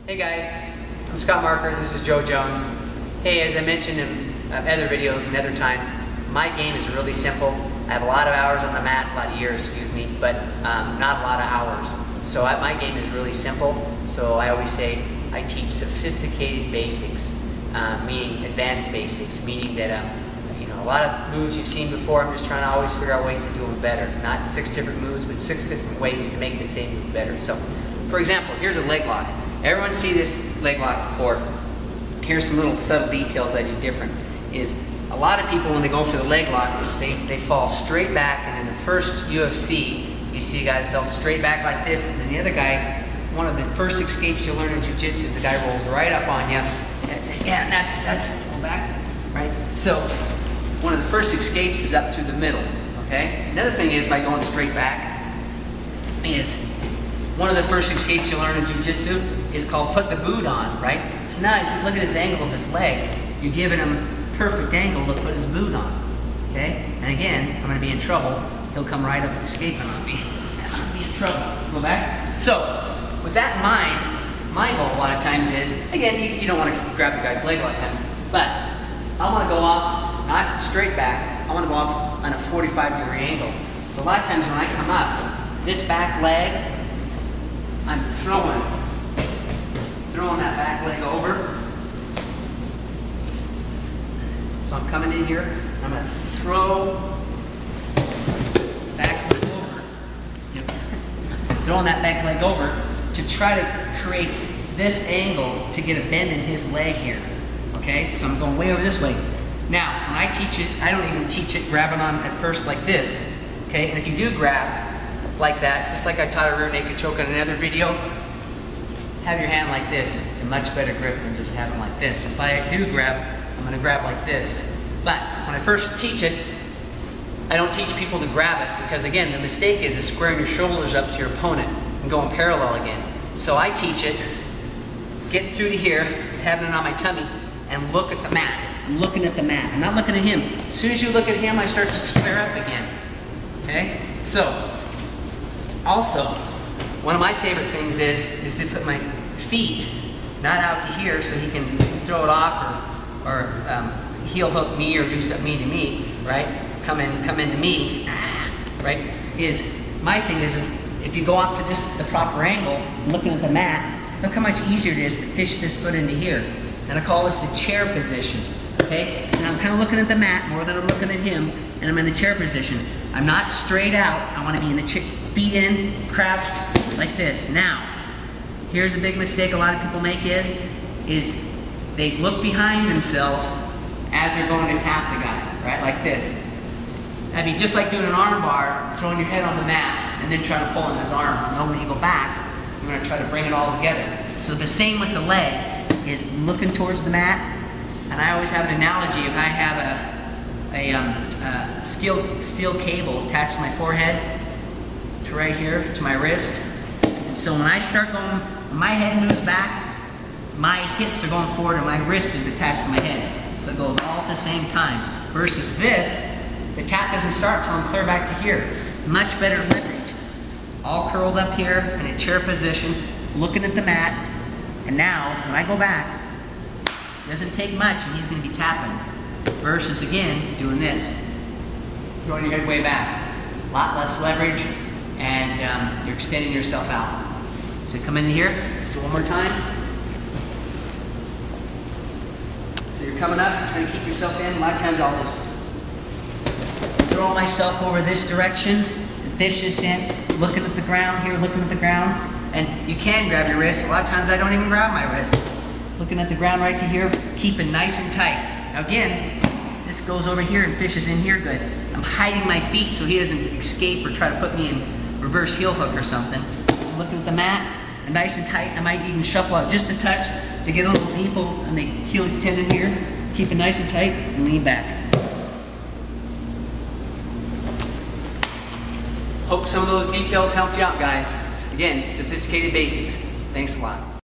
Hey guys, I'm Scott Marker, this is Joe Jones. Hey, as I mentioned in other videos and other times, my game is really simple. I have a lot of hours on the mat, a lot of years, excuse me, but not a lot of hours. So my game is really simple. So I always say I teach sophisticated basics, meaning advanced basics, meaning that a lot of moves you've seen before, I'm just trying to always figure out ways to do them better. Not 6 different moves, but 6 different ways to make the same move better. So, for example, here's a leg lock. Everyone see this leg lock before. Here's some little subtle details I do different. Is a lot of people, when they go for the leg lock, they fall straight back, and in the first UFC, you see a guy that fell straight back like this, and then the other guy, one of the first escapes you learn in jiu-jitsu is the guy rolls right up on you. Yeah, and that's pull back, right? So, one of the first escapes is up through the middle, okay? Another thing is, by going straight back, is one of the first escapes you learn in jiu-jitsu is called put the boot on, right? So now, if you look at his angle of his leg, you're giving him perfect angle to put his boot on, okay? And again, I'm gonna be in trouble. He'll come right up escaping on me. I'll be in trouble. Go back. So, with that in mind, my goal a lot of times is, again, you don't want to grab the guy's leg a lot of times, but I want to go off, not straight back, I want to go off on a 45-degree angle. So a lot of times when I come up, this back leg, I'm throwing that back leg over. So I'm coming in here, I'm going to throw back leg over. Throwing that back leg over to try to create this angle to get a bend in his leg here. Okay, so I'm going way over this way. Now, when I teach it, I don't even teach it grabbing on at first like this. Okay, and if you do grab like that, just like I taught a rear naked choke in another video, have your hand like this. It's a much better grip than just having like this. If I do grab, I'm going to grab like this. But when I first teach it, I don't teach people to grab it because, again, the mistake is squaring your shoulders up to your opponent and going parallel again. So I teach it, get through to here, just having it on my tummy, and look at the mat. I'm looking at the mat. I'm not looking at him. As soon as you look at him, I start to square up again. Okay? So, also, one of my favorite things is to put my feet not out to here so he can throw it off or heel hook me or do something mean to me, right? Come into me, right? My thing is if you go up to the proper angle, looking at the mat, look how much easier it is to fish this foot into here. And I call this the chair position, okay? So now I'm kind of looking at the mat more than I'm looking at him, and I'm in the chair position. I'm not straight out. I want to be in the feet in, crouched, like this. Now, here's a big mistake a lot of people make is they look behind themselves as they're going to tap the guy, right? Like this. That'd be just like doing an arm bar, throwing your head on the mat, and then trying to pull in his arm. Now when you go back, you're going to try to bring it all together. So the same with the leg is looking towards the mat. And I always have an analogy. If I have a steel cable attached to my forehead, to right here, to my wrist. And so when I start going, when my head moves back, my hips are going forward and my wrist is attached to my head. So it goes all at the same time. Versus this, the tap doesn't start until I'm clear back to here. Much better leverage. All curled up here in a chair position, looking at the mat. And now, when I go back, it doesn't take much and he's going to be tapping. Versus, again, doing this. Throwing your head way back. A lot less leverage, and you're extending yourself out. So come in here. So one more time. So you're coming up, trying to keep yourself in. A lot of times I'll just throw myself over this direction and fish this in, looking at the ground here, looking at the ground. And you can grab your wrist. A lot of times I don't even grab my wrist. Looking at the ground right to here, keeping nice and tight. Now again, this goes over here and fishes in here good. I'm hiding my feet so he doesn't escape or try to put me in reverse heel hook or something. I'm looking at the mat, and nice and tight. I might even shuffle out just a touch to get a little deeper on the Achilles tendon here. Keep it nice and tight and lean back. Hope some of those details helped you out, guys. Again, sophisticated basics. Thanks a lot.